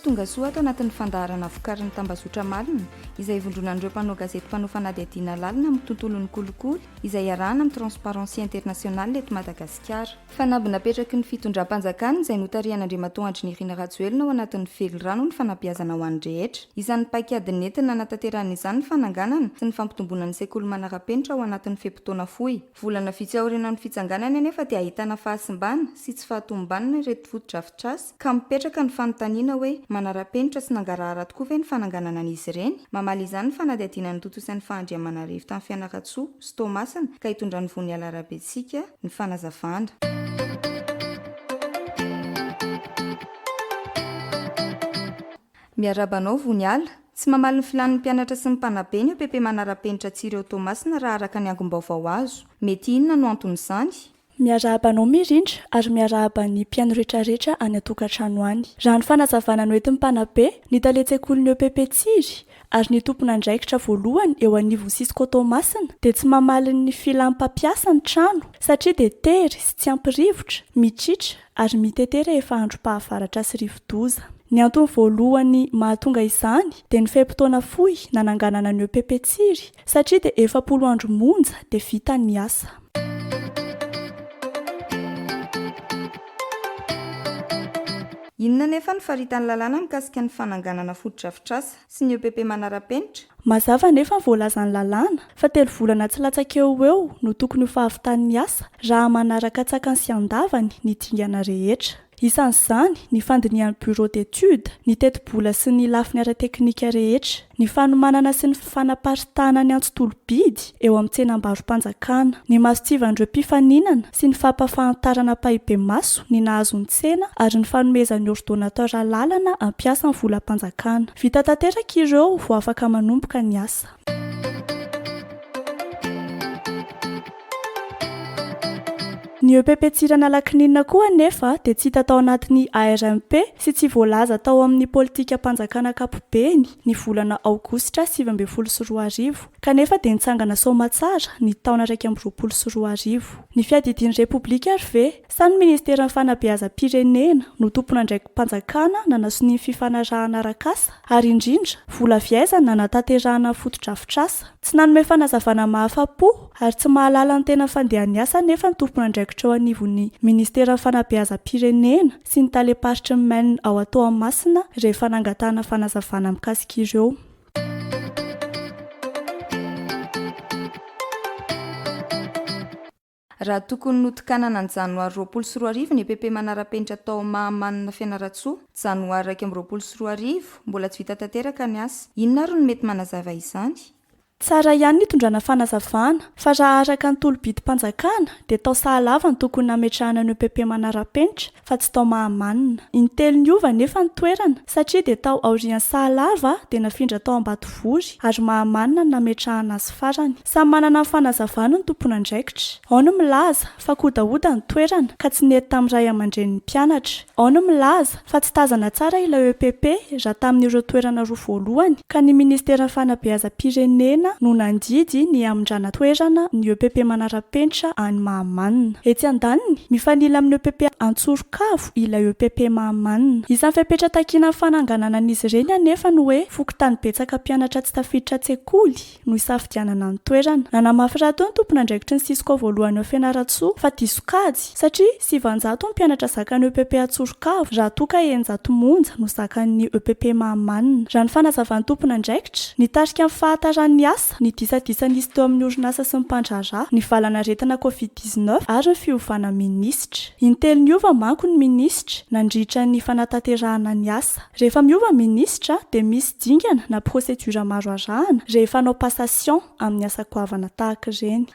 tonga soa atao anatin'ny fandaharana vokarin'ny tambazotra malina izay vondronan'ireo mpanao gazety mpanao fanadihadiana lalina amin'ny tontolon'ny kolikoly izay arahana amin'ny transparency internationale eto Madagasikara. Fanamby napetraky ny fitondram-panjakana izay notarian'Andriamatoa Andrinirina Rajoelina ao anatin'ny velirano ny fanabeazana ho an'ny rehetra. Izany paikady nentina nanatanterahana izany ny fananganana sy ny fampitomboana ny sekoly manara-penitra ao anatin'ny fehim-potoana fohy. Volana vitsy aorianan'ny fitsanganana anefa dia ahitana fahasimbana sy tsy fahatombanana ireto foto-drafitrasa ka mipetraka ny fanontaniana hoe manara-penitra sy nangarahara tokoa ve ny fananganana an'izy ireny. Mamaly izany ny fanadihadiana ny totoisan'ny fahandriamanarivo tamin'ny Fianarantsoa sy Toamasina ka hitondra ny vony Alarabetsika ny fanazavana. Miarabanao Voniala, tsy mamaly ny filan'ny mpianatra sy ny mpanabe ny EPP manara-penitra tsireo Toamasina raha araka ny angom-baovao azo. Mety inona no anton'izany? Miarabanao mirindra ary miaraban'ny mpiano rehetrarehetra any an-tokantrano any. Raha ny fanazavana noentin'ny mpanabe ny taletsekolin'ny EPP Tsiry ary ny tompon'andraikitra voalohany eo anivon'ny Sisiko Toamasina dia tsy mamaly ny filan'ny mpampiasa ny trano satria dia tery sy tsy ampirivotra, mitritra ary mitete rehefa androm-pahavaratra sy rivo-doza. Ny antony voalohany mahatonga izany dia ny fehim-potoana fohy nananganana ny EPP Tsiry satria dia 40 andro monja dia vita ny asa. Inona nefa ny faritan'ny lalàna mikasika ny fananganana foto-drafitrasa sy ny EPP manara-penitra? Mazava nefa voalazan'ny lalàna fa 3 volana tsy latsaka eo no tokony ho fahavitan'ny asa raha manaraka tsakany sy andavany ny dingana rehetra. Isan'izany ny fandinihan'ny bureau d'étude, ny teti-bola sy ny lafiny ara-teknika rehetra, ny fanomanana sy ny fanaparitahana ny antso-tolobidy eo amin'ny tsenam-barom-panjakana, ny masotsivan'ireo mpifaninana sy ny fampafahantarana pahibe maso ny nahazon'ny tsena ary ny fanomezan'ny ordonnateur lalana ampiasa ny volam-panjakana. Vita tanteraka ireo vao afaka manomboka ny asa. Ny EPP Tsiry Analakininina koa nefa dia tsy hita tao anatin'ny ARMP sy tsy voalaza tao amin'ny politika mpanjakana ankapobeny ny volana Aogositra 2024 kanefa dia nitsangana somatsara ny taona 2024. Ny fiadidian'ny Repoblika ary ve sa ny Ministeran'ny Fanabeazam-pirenena no tompon'andraikitra mpanjakana nanasony ny fifanarahana arak'asa ary indrindra vola viaizana nanatanterahana foto-drafitrasa. Tsy nanome fanazavana mahafa-po ary tsy mahalala ny tena fandehan'ny asa nefa ny tompon'andraikitra eo anivon'ny Ministeran'ny Fanabeazam-pirenena sy ny taleparitry ny Maine ao Toamasina rehefa nangatahana fanazavana mikasika ireo. Raha tokony notokanana ny janoary 2024 ny EPP manara-penitra tao Mahamanina Fianarantsoa, janoary 2024 mbola tsy vita tanteraka ny asa. Inona ary no mety manazava izany? Tsara ihany ny tondrana fanazavana fa raha araka ny tolobidi-mpanjakana dia tao Sahalava ny tokony nametrahana ny EPP manara-penitra fa tsy tao Mahamanina. Intelo ny ova nefa ny toerana satria dia tao aorian'ny Sahalava dia nafindra tao Ambatovory ary Mahamanina ny nametrahana azy farany. Samy manana ny fanazavana ny tompon'andraikitra. Ao ny milaza fa kodaoda ny toerana ka tsy nety tamin'ny ray aman-drenin'ny mpianatra. Ao ny milaza fa tsy tazana tsara ilay EPP raha tamin'ireo toerana roa voalohany ka ny Ministeran'ny Fanabeazam-pirenena no nandidy ny amin-drana toerana ny EPP manara-penitra any Mahamanina. Etsy andaniny mifanila amin'ny EPP Antsorokavo ilay EPP Mahamanina. Isan'ny fepetra takiana ny fananganana an'izy ireny anefa no hoe fokontany betsaka mpianatra tsy tafiditra tsekoly no isafidianana ny toerana. Nanamafy raha tao ny tompon'andraikitry ny Sisiko voalohany eo Fianarantsoa fa disokajy satria 700 ny mpianatra zakan'ny EPP Antsorokavo raha toa ka 900 monja no zakan'ny EPP Mahamanina. Raha ny fanazavan'ny tompon'andraikitra nitarika amin'ny fahataran'ny asa ny disadisa-nisy teo amin'ny orinasa sy ny mpandraharaha, ny valana aretina COVID-19 ary ny fiovana minisitra. Intelo ny ova manko ny minisitra nandritra ny fanatanterahana ny asa. Rehefa miova minisitra dia misy dingana na prosedura maro arahana rehefa hanao passation amin'ny asa goavana tahaka ireny.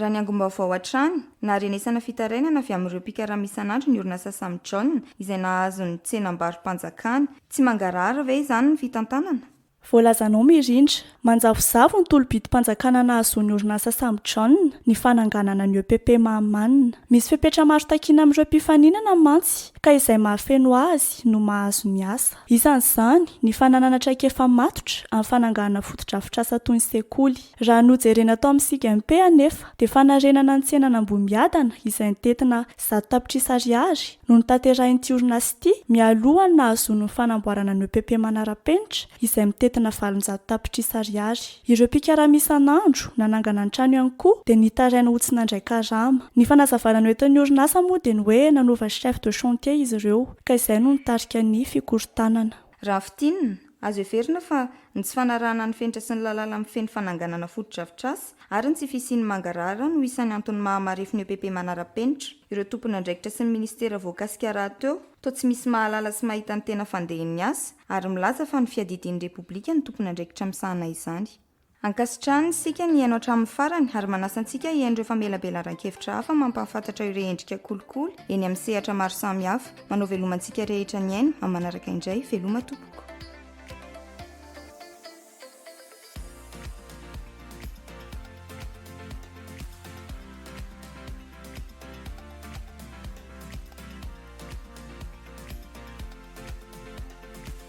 Raha ny angom-baovao hatrany na renesana fitarainana avy amin'ireo mpikarama isan'andro ny orinasa Sam John izay nahazo ny tsenam-barom-panjakana, tsy mangarahara ve izany ny fitantanana? Voalazanao mirindra manjavozavo ny tolobidi-panjakana nahazoany orinasa Sam John ny fananganana ny EPP Mahamanina. Misy fepetra maro takiana amin'ireo mpifaninana mantsy ka izay mahafeno azy no mahazo ny asa. Isan'izany ny fananana traikefa matotra amin'ny fananganana fotodrafitrasa toy ny sekoly. Raha nojerena tao amin'ny CMP anefa dia fanarenana ny tsenan'Ambohimiadana izay nitentina 100 tapitrisa ariary no nitanterahiny orinasa ity mialohan'ny nahazoany ny fanamboarana ny EPP Manarapenitra izay mitentina 700 tapitrisa ariary. Ireo mpikara isan'andro nanangana ny trano ihany koa dia nitaraina ho tsy nandray karama. Ny fanazavana ny eton'ny orinasa moa dia ny hoe nanova chef de chantier izy ireo ka izay no nitarika ny fikorontanana. Raha fitinina azo heverina fa ny tsy fanarahana ny fenitra sy ny lalàna amin'ny feno fananganana fotodrafitrasa ary ny tsy fisian'ny mangarara no isan'ny antony mahamarefo ny EPP Manarapenitra. Ireo tompony andraikitra sy ny ministera voakasikara teo toa tsy misy mahalala sy mahita ny tena fandehan'ny asa ary milaza fa ny fiadidian'ny repoblika ny tompony andraikitra misahana izany. Ankasitrahany isika ny haino hatramin'ny farany ary manasa antsika hiaindreo famelabelaran-kevitra hafa mampahafantatra ireo endrika kolikoly eny amin'ny sehatra maro samihafa. Manao velomantsika rehetra ny aino amin'ny manaraka indray veloma tompoko.